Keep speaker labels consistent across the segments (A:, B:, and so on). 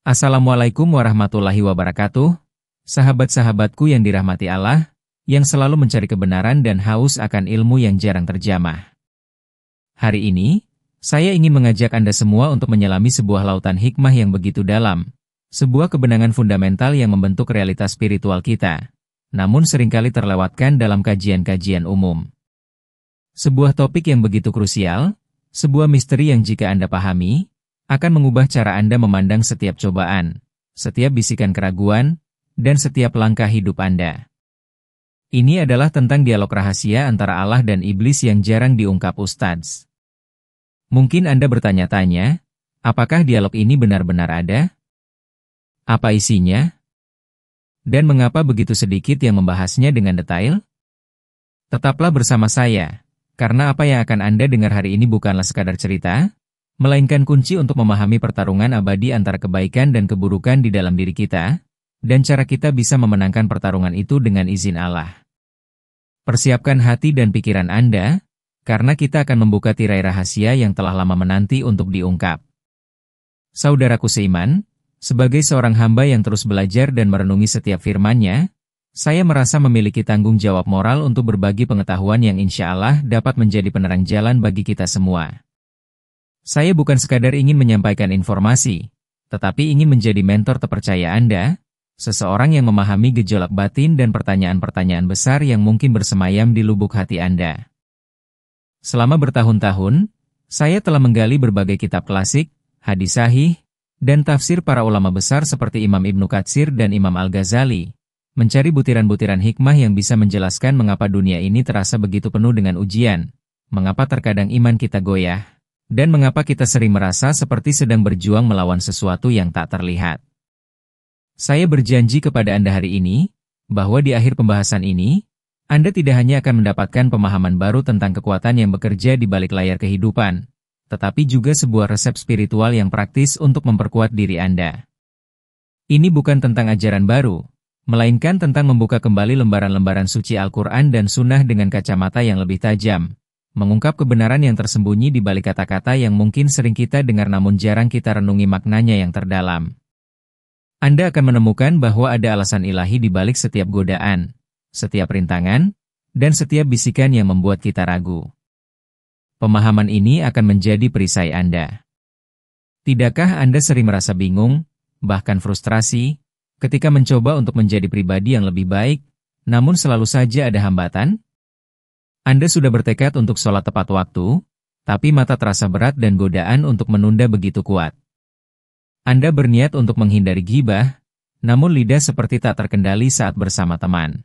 A: Assalamualaikum warahmatullahi wabarakatuh. Sahabat-sahabatku yang dirahmati Allah, yang selalu mencari kebenaran dan haus akan ilmu yang jarang terjamah. Hari ini, saya ingin mengajak Anda semua untuk menyelami sebuah lautan hikmah yang begitu dalam, sebuah kebenangan fundamental yang membentuk realitas spiritual kita, namun seringkali terlewatkan dalam kajian-kajian umum. Sebuah topik yang begitu krusial, sebuah misteri yang jika Anda pahami, akan mengubah cara Anda memandang setiap cobaan, setiap bisikan keraguan, dan setiap langkah hidup Anda. Ini adalah tentang dialog rahasia antara Allah dan iblis yang jarang diungkap ustadz. Mungkin Anda bertanya-tanya, apakah dialog ini benar-benar ada? Apa isinya? Dan mengapa begitu sedikit yang membahasnya dengan detail? Tetaplah bersama saya, karena apa yang akan Anda dengar hari ini bukanlah sekadar cerita, melainkan kunci untuk memahami pertarungan abadi antara kebaikan dan keburukan di dalam diri kita, dan cara kita bisa memenangkan pertarungan itu dengan izin Allah. Persiapkan hati dan pikiran Anda, karena kita akan membuka tirai rahasia yang telah lama menanti untuk diungkap. Saudaraku seiman, sebagai seorang hamba yang terus belajar dan merenungi setiap firman-Nya, saya merasa memiliki tanggung jawab moral untuk berbagi pengetahuan yang insya Allah dapat menjadi penerang jalan bagi kita semua. Saya bukan sekadar ingin menyampaikan informasi, tetapi ingin menjadi mentor terpercaya Anda, seseorang yang memahami gejolak batin dan pertanyaan-pertanyaan besar yang mungkin bersemayam di lubuk hati Anda. Selama bertahun-tahun, saya telah menggali berbagai kitab klasik, hadis sahih, dan tafsir para ulama besar seperti Imam Ibnu Katsir dan Imam Al-Ghazali, mencari butiran-butiran hikmah yang bisa menjelaskan mengapa dunia ini terasa begitu penuh dengan ujian, mengapa terkadang iman kita goyah, dan mengapa kita sering merasa seperti sedang berjuang melawan sesuatu yang tak terlihat. Saya berjanji kepada Anda hari ini, bahwa di akhir pembahasan ini, Anda tidak hanya akan mendapatkan pemahaman baru tentang kekuatan yang bekerja di balik layar kehidupan, tetapi juga sebuah resep spiritual yang praktis untuk memperkuat diri Anda. Ini bukan tentang ajaran baru, melainkan tentang membuka kembali lembaran-lembaran suci Al-Quran dan Sunnah dengan kacamata yang lebih tajam, mengungkap kebenaran yang tersembunyi di balik kata-kata yang mungkin sering kita dengar namun jarang kita renungi maknanya yang terdalam. Anda akan menemukan bahwa ada alasan ilahi di balik setiap godaan, setiap rintangan, dan setiap bisikan yang membuat kita ragu. Pemahaman ini akan menjadi perisai Anda. Tidakkah Anda sering merasa bingung, bahkan frustrasi, ketika mencoba untuk menjadi pribadi yang lebih baik, namun selalu saja ada hambatan? Anda sudah bertekad untuk sholat tepat waktu, tapi mata terasa berat dan godaan untuk menunda begitu kuat. Anda berniat untuk menghindari ghibah, namun lidah seperti tak terkendali saat bersama teman.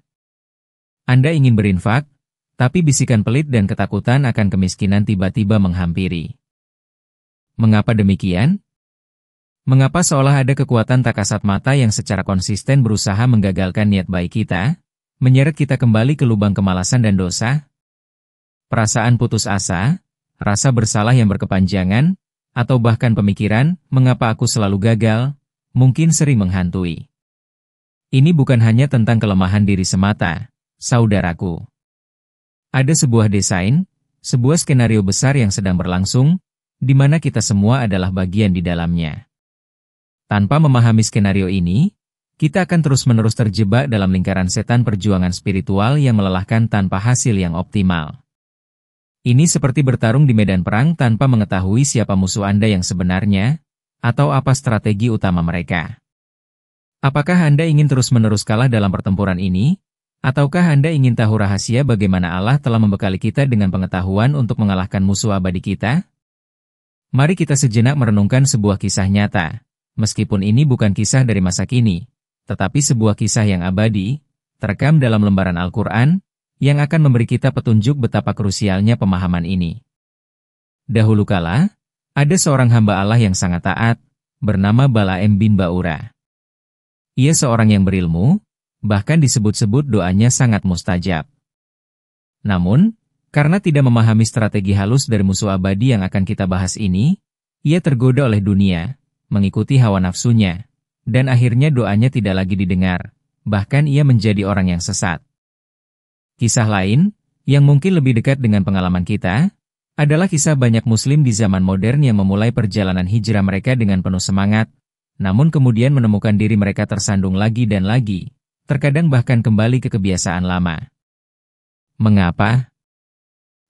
A: Anda ingin berinfak, tapi bisikan pelit dan ketakutan akan kemiskinan tiba-tiba menghampiri. Mengapa demikian? Mengapa seolah ada kekuatan tak kasat mata yang secara konsisten berusaha menggagalkan niat baik kita, menyeret kita kembali ke lubang kemalasan dan dosa? Perasaan putus asa, rasa bersalah yang berkepanjangan, atau bahkan pemikiran, mengapa aku selalu gagal, mungkin sering menghantui. Ini bukan hanya tentang kelemahan diri semata, saudaraku. Ada sebuah desain, sebuah skenario besar yang sedang berlangsung, di mana kita semua adalah bagian di dalamnya. Tanpa memahami skenario ini, kita akan terus-menerus terjebak dalam lingkaran setan perjuangan spiritual yang melelahkan tanpa hasil yang optimal. Ini seperti bertarung di medan perang tanpa mengetahui siapa musuh Anda yang sebenarnya, atau apa strategi utama mereka. Apakah Anda ingin terus-menerus kalah dalam pertempuran ini? Ataukah Anda ingin tahu rahasia bagaimana Allah telah membekali kita dengan pengetahuan untuk mengalahkan musuh abadi kita? Mari kita sejenak merenungkan sebuah kisah nyata, meskipun ini bukan kisah dari masa kini, tetapi sebuah kisah yang abadi, terekam dalam lembaran Al-Quran, yang akan memberi kita petunjuk betapa krusialnya pemahaman ini. Dahulu kala, ada seorang hamba Allah yang sangat taat, bernama Balaam bin Ba'ura. Ia seorang yang berilmu, bahkan disebut-sebut doanya sangat mustajab. Namun, karena tidak memahami strategi halus dari musuh abadi yang akan kita bahas ini, ia tergoda oleh dunia, mengikuti hawa nafsunya, dan akhirnya doanya tidak lagi didengar, bahkan ia menjadi orang yang sesat. Kisah lain, yang mungkin lebih dekat dengan pengalaman kita, adalah kisah banyak muslim di zaman modern yang memulai perjalanan hijrah mereka dengan penuh semangat, namun kemudian menemukan diri mereka tersandung lagi dan lagi, terkadang bahkan kembali ke kebiasaan lama. Mengapa?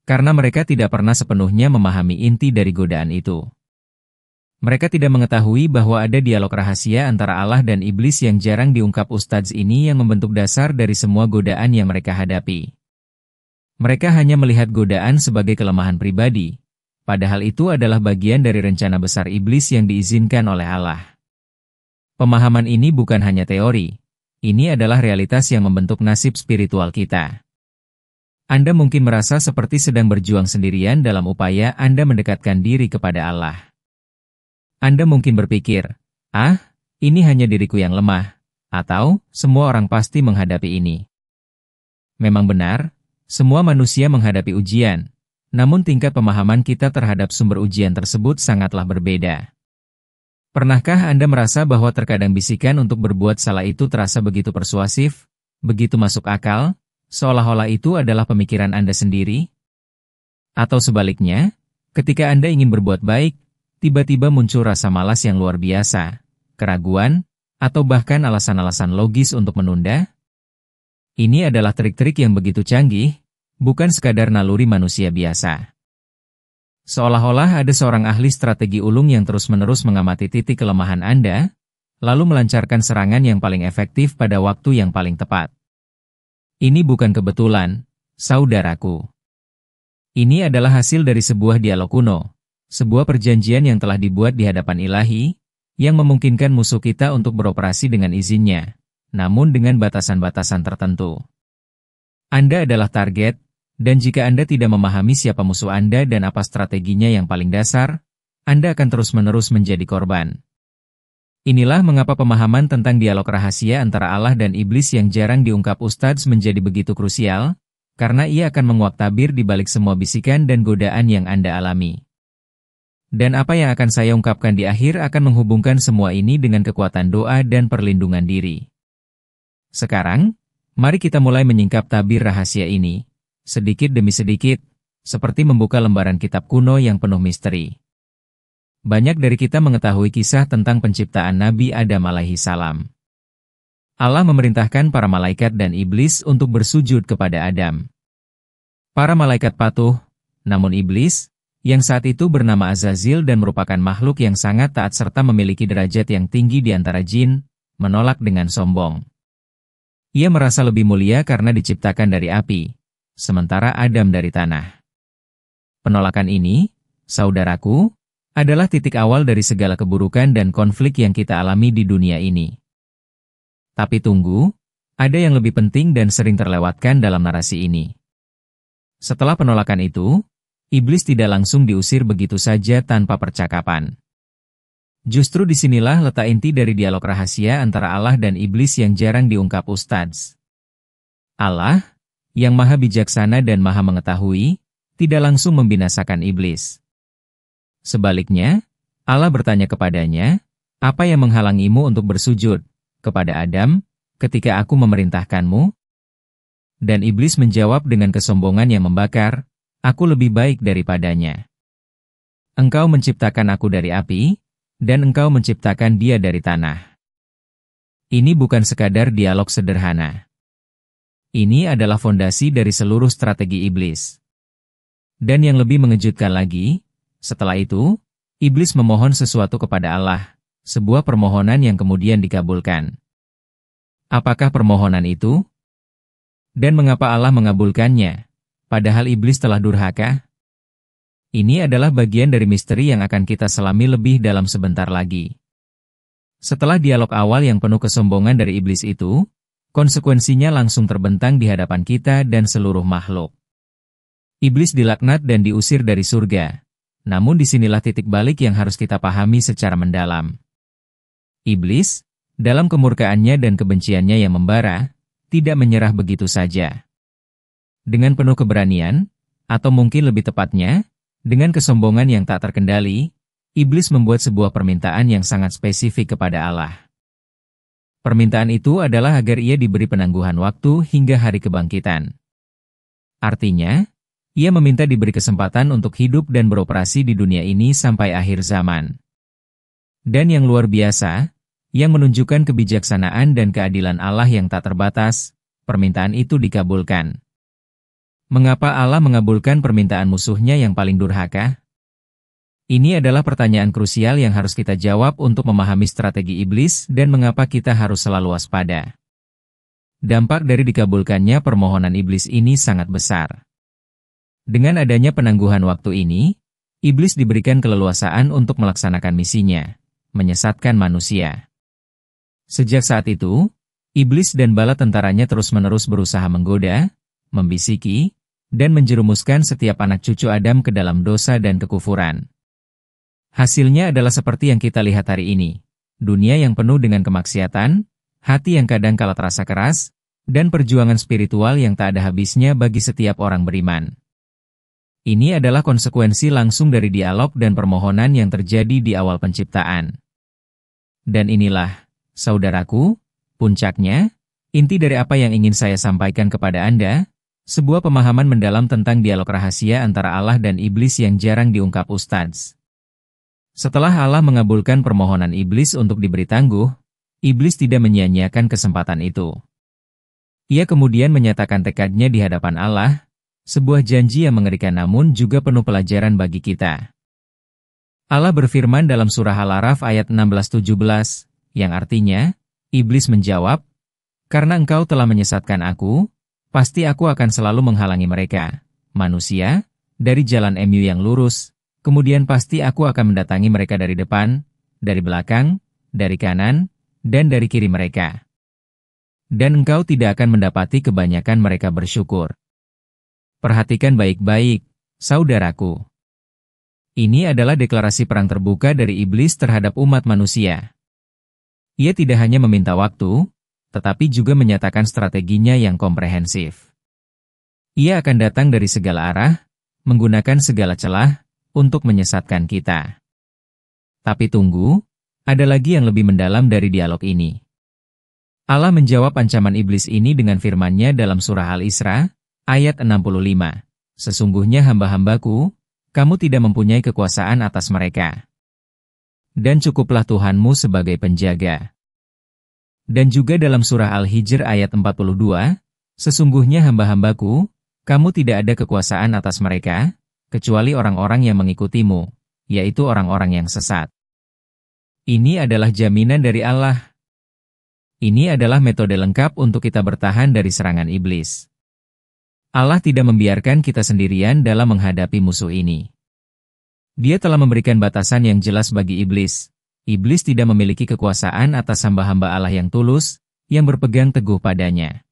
A: Karena mereka tidak pernah sepenuhnya memahami inti dari godaan itu. Mereka tidak mengetahui bahwa ada dialog rahasia antara Allah dan iblis yang jarang diungkap ustadz ini yang membentuk dasar dari semua godaan yang mereka hadapi. Mereka hanya melihat godaan sebagai kelemahan pribadi, padahal itu adalah bagian dari rencana besar iblis yang diizinkan oleh Allah. Pemahaman ini bukan hanya teori, ini adalah realitas yang membentuk nasib spiritual kita. Anda mungkin merasa seperti sedang berjuang sendirian dalam upaya Anda mendekatkan diri kepada Allah. Anda mungkin berpikir, ini hanya diriku yang lemah, atau semua orang pasti menghadapi ini. Memang benar, semua manusia menghadapi ujian, namun tingkat pemahaman kita terhadap sumber ujian tersebut sangatlah berbeda. Pernahkah Anda merasa bahwa terkadang bisikan untuk berbuat salah itu terasa begitu persuasif, begitu masuk akal, seolah-olah itu adalah pemikiran Anda sendiri? Atau sebaliknya, ketika Anda ingin berbuat baik, tiba-tiba muncul rasa malas yang luar biasa, keraguan, atau bahkan alasan-alasan logis untuk menunda? Ini adalah trik-trik yang begitu canggih, bukan sekadar naluri manusia biasa. Seolah-olah ada seorang ahli strategi ulung yang terus-menerus mengamati titik kelemahan Anda, lalu melancarkan serangan yang paling efektif pada waktu yang paling tepat. Ini bukan kebetulan, saudaraku. Ini adalah hasil dari sebuah dialog kuno, sebuah perjanjian yang telah dibuat di hadapan Ilahi, yang memungkinkan musuh kita untuk beroperasi dengan izinnya, namun dengan batasan-batasan tertentu. Anda adalah target, dan jika Anda tidak memahami siapa musuh Anda dan apa strateginya yang paling dasar, Anda akan terus-menerus menjadi korban. Inilah mengapa pemahaman tentang dialog rahasia antara Allah dan iblis yang jarang diungkap ustadz menjadi begitu krusial, karena ia akan menguak tabir di balik semua bisikan dan godaan yang Anda alami. Dan apa yang akan saya ungkapkan di akhir akan menghubungkan semua ini dengan kekuatan doa dan perlindungan diri. Sekarang, mari kita mulai menyingkap tabir rahasia ini, sedikit demi sedikit, seperti membuka lembaran kitab kuno yang penuh misteri. Banyak dari kita mengetahui kisah tentang penciptaan Nabi Adam alaihi salam. Allah memerintahkan para malaikat dan iblis untuk bersujud kepada Adam. Para malaikat patuh, namun iblis, yang saat itu bernama Azazil dan merupakan makhluk yang sangat taat serta memiliki derajat yang tinggi di antara jin, menolak dengan sombong. Ia merasa lebih mulia karena diciptakan dari api, sementara Adam dari tanah. Penolakan ini, saudaraku, adalah titik awal dari segala keburukan dan konflik yang kita alami di dunia ini. Tapi tunggu, ada yang lebih penting dan sering terlewatkan dalam narasi ini. Setelah penolakan itu, iblis tidak langsung diusir begitu saja tanpa percakapan. Justru disinilah letak inti dari dialog rahasia antara Allah dan iblis yang jarang diungkap ustadz. Allah, yang maha bijaksana dan maha mengetahui, tidak langsung membinasakan iblis. Sebaliknya, Allah bertanya kepadanya, "Apa yang menghalangimu untuk bersujud kepada Adam ketika aku memerintahkanmu?" Dan iblis menjawab dengan kesombongan yang membakar, "Aku lebih baik daripadanya. Engkau menciptakan aku dari api, dan engkau menciptakan dia dari tanah." Ini bukan sekadar dialog sederhana. Ini adalah fondasi dari seluruh strategi iblis. Dan yang lebih mengejutkan lagi, setelah itu, iblis memohon sesuatu kepada Allah, sebuah permohonan yang kemudian dikabulkan. Apakah permohonan itu? Dan mengapa Allah mengabulkannya? Padahal iblis telah durhaka? Ini adalah bagian dari misteri yang akan kita selami lebih dalam sebentar lagi. Setelah dialog awal yang penuh kesombongan dari iblis itu, konsekuensinya langsung terbentang di hadapan kita dan seluruh makhluk. Iblis dilaknat dan diusir dari surga. Namun disinilah titik balik yang harus kita pahami secara mendalam. Iblis, dalam kemurkaannya dan kebenciannya yang membara, tidak menyerah begitu saja. Dengan penuh keberanian, atau mungkin lebih tepatnya, dengan kesombongan yang tak terkendali, iblis membuat sebuah permintaan yang sangat spesifik kepada Allah. Permintaan itu adalah agar ia diberi penangguhan waktu hingga hari kebangkitan. Artinya, ia meminta diberi kesempatan untuk hidup dan beroperasi di dunia ini sampai akhir zaman. Dan yang luar biasa, yang menunjukkan kebijaksanaan dan keadilan Allah yang tak terbatas, permintaan itu dikabulkan. Mengapa Allah mengabulkan permintaan musuhnya yang paling durhaka? Ini adalah pertanyaan krusial yang harus kita jawab untuk memahami strategi iblis dan mengapa kita harus selalu waspada. Dampak dari dikabulkannya permohonan iblis ini sangat besar. Dengan adanya penangguhan waktu ini, iblis diberikan keleluasaan untuk melaksanakan misinya, menyesatkan manusia. Sejak saat itu, iblis dan bala tentaranya terus-menerus berusaha menggoda, membisiki, dan menjerumuskan setiap anak cucu Adam ke dalam dosa dan kekufuran. Hasilnya adalah seperti yang kita lihat hari ini. Dunia yang penuh dengan kemaksiatan, hati yang kadang kala terasa keras, dan perjuangan spiritual yang tak ada habisnya bagi setiap orang beriman. Ini adalah konsekuensi langsung dari dialog dan permohonan yang terjadi di awal penciptaan. Dan inilah, saudaraku, puncaknya, inti dari apa yang ingin saya sampaikan kepada Anda, sebuah pemahaman mendalam tentang dialog rahasia antara Allah dan iblis yang jarang diungkap ustadz. Setelah Allah mengabulkan permohonan iblis untuk diberi tangguh, iblis tidak menyia-nyiakan kesempatan itu. Ia kemudian menyatakan tekadnya di hadapan Allah, sebuah janji yang mengerikan namun juga penuh pelajaran bagi kita. Allah berfirman dalam surah Al-A'raf ayat 16-17, yang artinya, iblis menjawab, "Karena engkau telah menyesatkan aku, pasti aku akan selalu menghalangi mereka, manusia, dari jalan MU yang lurus, kemudian pasti aku akan mendatangi mereka dari depan, dari belakang, dari kanan, dan dari kiri mereka. Dan engkau tidak akan mendapati kebanyakan mereka bersyukur." Perhatikan baik-baik, saudaraku. Ini adalah deklarasi perang terbuka dari iblis terhadap umat manusia. Ia tidak hanya meminta waktu, tetapi juga menyatakan strateginya yang komprehensif. Ia akan datang dari segala arah, menggunakan segala celah, untuk menyesatkan kita. Tapi tunggu, ada lagi yang lebih mendalam dari dialog ini. Allah menjawab ancaman iblis ini dengan firman-Nya dalam surah Al-Isra, ayat 65. "Sesungguhnya hamba-hambaku, kamu tidak mempunyai kekuasaan atas mereka. Dan cukuplah Tuhanmu sebagai penjaga." Dan juga dalam surah Al-Hijr ayat 42, "Sesungguhnya hamba-hambaku, kamu tidak ada kekuasaan atas mereka, kecuali orang-orang yang mengikutimu, yaitu orang-orang yang sesat." Ini adalah jaminan dari Allah. Ini adalah metode lengkap untuk kita bertahan dari serangan iblis. Allah tidak membiarkan kita sendirian dalam menghadapi musuh ini. Dia telah memberikan batasan yang jelas bagi iblis. Iblis tidak memiliki kekuasaan atas hamba-hamba Allah yang tulus, yang berpegang teguh padanya.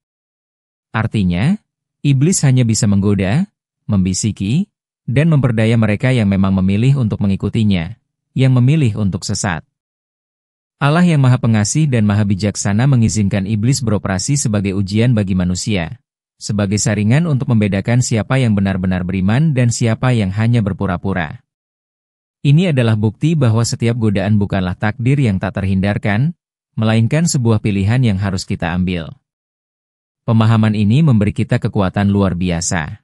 A: Artinya, iblis hanya bisa menggoda, membisiki, dan memperdaya mereka yang memang memilih untuk mengikutinya, yang memilih untuk sesat. Allah yang Maha Pengasih dan Maha Bijaksana mengizinkan iblis beroperasi sebagai ujian bagi manusia, sebagai saringan untuk membedakan siapa yang benar-benar beriman dan siapa yang hanya berpura-pura. Ini adalah bukti bahwa setiap godaan bukanlah takdir yang tak terhindarkan, melainkan sebuah pilihan yang harus kita ambil. Pemahaman ini memberi kita kekuatan luar biasa.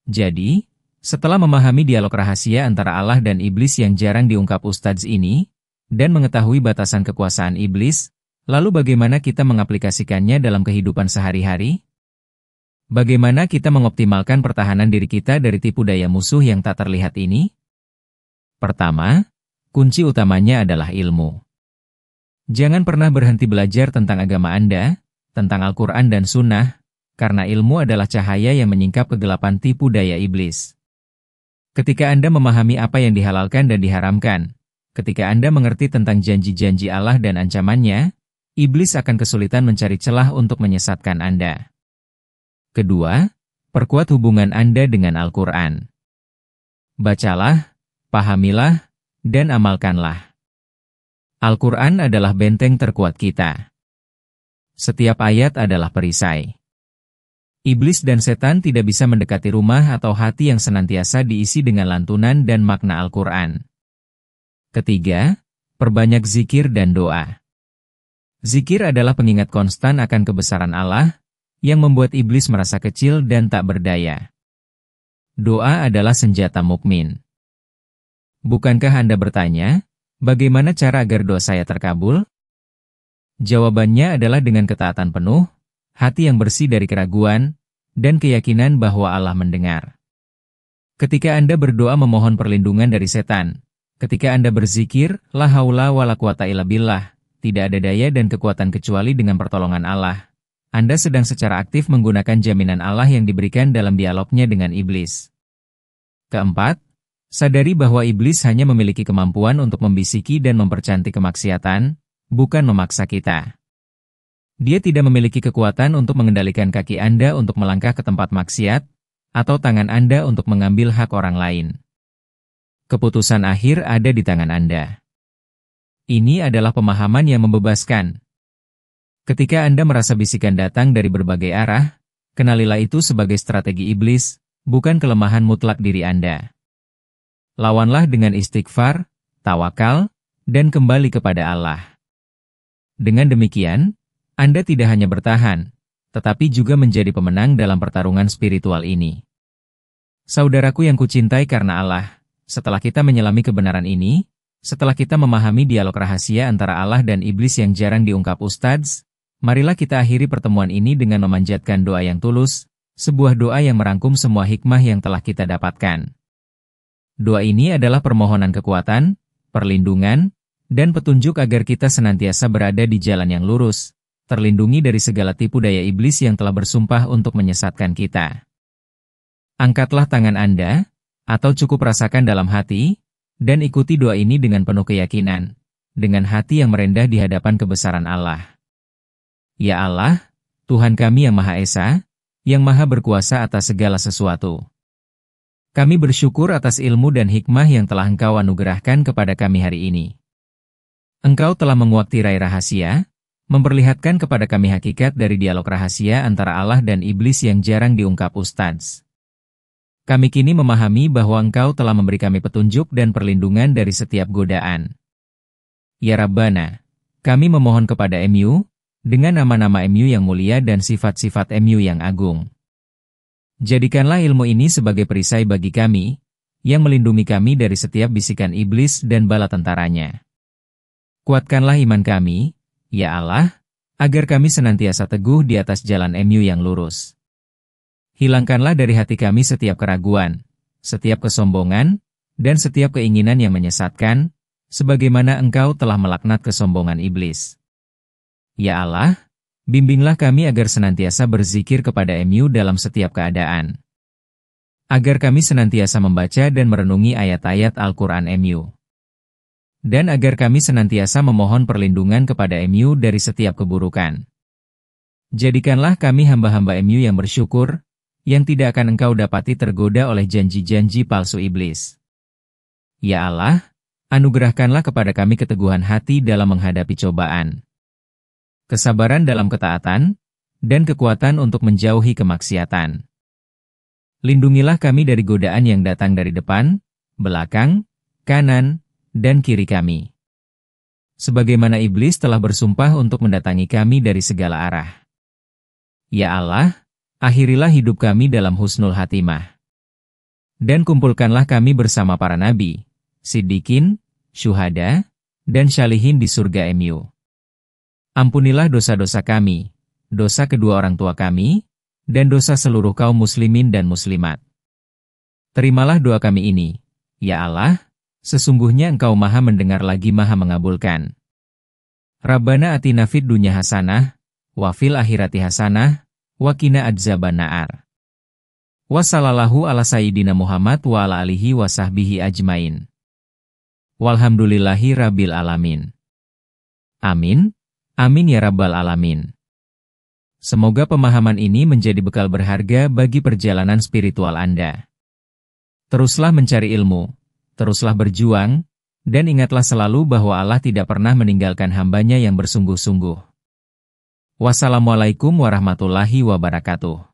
A: Jadi, setelah memahami dialog rahasia antara Allah dan iblis yang jarang diungkap ustadz ini, dan mengetahui batasan kekuasaan iblis, lalu bagaimana kita mengaplikasikannya dalam kehidupan sehari-hari? Bagaimana kita mengoptimalkan pertahanan diri kita dari tipu daya musuh yang tak terlihat ini? Pertama, kunci utamanya adalah ilmu. Jangan pernah berhenti belajar tentang agama Anda, tentang Al-Quran dan Sunnah, karena ilmu adalah cahaya yang menyingkap kegelapan tipu daya iblis. Ketika Anda memahami apa yang dihalalkan dan diharamkan, ketika Anda mengerti tentang janji-janji Allah dan ancamannya, iblis akan kesulitan mencari celah untuk menyesatkan Anda. Kedua, perkuat hubungan Anda dengan Al-Quran. Bacalah, pahamilah, dan amalkanlah. Al-Quran adalah benteng terkuat kita. Setiap ayat adalah perisai. Iblis dan setan tidak bisa mendekati rumah atau hati yang senantiasa diisi dengan lantunan dan makna Al-Quran. Ketiga, perbanyak zikir dan doa. Zikir adalah pengingat konstan akan kebesaran Allah, yang membuat iblis merasa kecil dan tak berdaya. Doa adalah senjata mukmin. Bukankah Anda bertanya, bagaimana cara agar doa saya terkabul? Jawabannya adalah dengan ketaatan penuh, hati yang bersih dari keraguan, dan keyakinan bahwa Allah mendengar. Ketika Anda berdoa memohon perlindungan dari setan, ketika Anda berzikir, la haula wa la quwata illa billah, tidak ada daya dan kekuatan kecuali dengan pertolongan Allah, Anda sedang secara aktif menggunakan jaminan Allah yang diberikan dalam dialognya dengan iblis. Keempat, sadari bahwa iblis hanya memiliki kemampuan untuk membisiki dan mempercantik kemaksiatan, bukan memaksa kita. Dia tidak memiliki kekuatan untuk mengendalikan kaki Anda untuk melangkah ke tempat maksiat, atau tangan Anda untuk mengambil hak orang lain. Keputusan akhir ada di tangan Anda. Ini adalah pemahaman yang membebaskan. Ketika Anda merasa bisikan datang dari berbagai arah, kenalilah itu sebagai strategi iblis, bukan kelemahan mutlak diri Anda. Lawanlah dengan istighfar, tawakal, dan kembali kepada Allah. Dengan demikian, Anda tidak hanya bertahan, tetapi juga menjadi pemenang dalam pertarungan spiritual ini. Saudaraku yang kucintai karena Allah, setelah kita menyelami kebenaran ini, setelah kita memahami dialog rahasia antara Allah dan iblis yang jarang diungkap Ustadz, marilah kita akhiri pertemuan ini dengan memanjatkan doa yang tulus, sebuah doa yang merangkum semua hikmah yang telah kita dapatkan. Doa ini adalah permohonan kekuatan, perlindungan, dan petunjuk agar kita senantiasa berada di jalan yang lurus, terlindungi dari segala tipu daya iblis yang telah bersumpah untuk menyesatkan kita. Angkatlah tangan Anda, atau cukup rasakan dalam hati, dan ikuti doa ini dengan penuh keyakinan, dengan hati yang merendah di hadapan kebesaran Allah. Ya Allah, Tuhan kami yang Maha Esa, yang Maha Berkuasa atas segala sesuatu. Kami bersyukur atas ilmu dan hikmah yang telah Engkau anugerahkan kepada kami hari ini. Engkau telah menguak tirai rahasia, memperlihatkan kepada kami hakikat dari dialog rahasia antara Allah dan iblis yang jarang diungkap Ustadz. Kami kini memahami bahwa Engkau telah memberi kami petunjuk dan perlindungan dari setiap godaan. Ya Rabbana, kami memohon kepada MU, dengan nama-nama MU yang mulia dan sifat-sifat MU yang agung. Jadikanlah ilmu ini sebagai perisai bagi kami, yang melindungi kami dari setiap bisikan iblis dan bala tentaranya. Kuatkanlah iman kami, ya Allah, agar kami senantiasa teguh di atas jalan MU yang lurus. Hilangkanlah dari hati kami setiap keraguan, setiap kesombongan, dan setiap keinginan yang menyesatkan, sebagaimana Engkau telah melaknat kesombongan iblis. Ya Allah, bimbinglah kami agar senantiasa berzikir kepada MU dalam setiap keadaan. Agar kami senantiasa membaca dan merenungi ayat-ayat Al-Quran MU. Dan agar kami senantiasa memohon perlindungan kepada MU dari setiap keburukan. Jadikanlah kami hamba-hamba MU yang bersyukur, yang tidak akan Engkau dapati tergoda oleh janji-janji palsu iblis. Ya Allah, anugerahkanlah kepada kami keteguhan hati dalam menghadapi cobaan, kesabaran dalam ketaatan, dan kekuatan untuk menjauhi kemaksiatan. Lindungilah kami dari godaan yang datang dari depan, belakang, kanan, dan kiri kami. Sebagaimana iblis telah bersumpah untuk mendatangi kami dari segala arah. Ya Allah, akhirilah hidup kami dalam husnul hatimah. Dan kumpulkanlah kami bersama para nabi, siddiqin, syuhada, dan syalihin di surga MU. Ampunilah dosa-dosa kami, dosa kedua orang tua kami, dan dosa seluruh kaum muslimin dan muslimat. Terimalah doa kami ini, ya Allah, sesungguhnya Engkau Maha mendengar lagi Maha mengabulkan. Rabbana atina fid dunya hasanah, wa fil akhirati hasanah, wa qina adzabannar. Wassallallahu ala sayyidina Muhammad wa ala alihi wa sahbihi ajmain. Walhamdulillahi rabbil alamin. Amin, amin ya rabbal alamin. Semoga pemahaman ini menjadi bekal berharga bagi perjalanan spiritual Anda. Teruslah mencari ilmu, teruslah berjuang, dan ingatlah selalu bahwa Allah tidak pernah meninggalkan hambanya yang bersungguh-sungguh. Wassalamualaikum warahmatullahi wabarakatuh.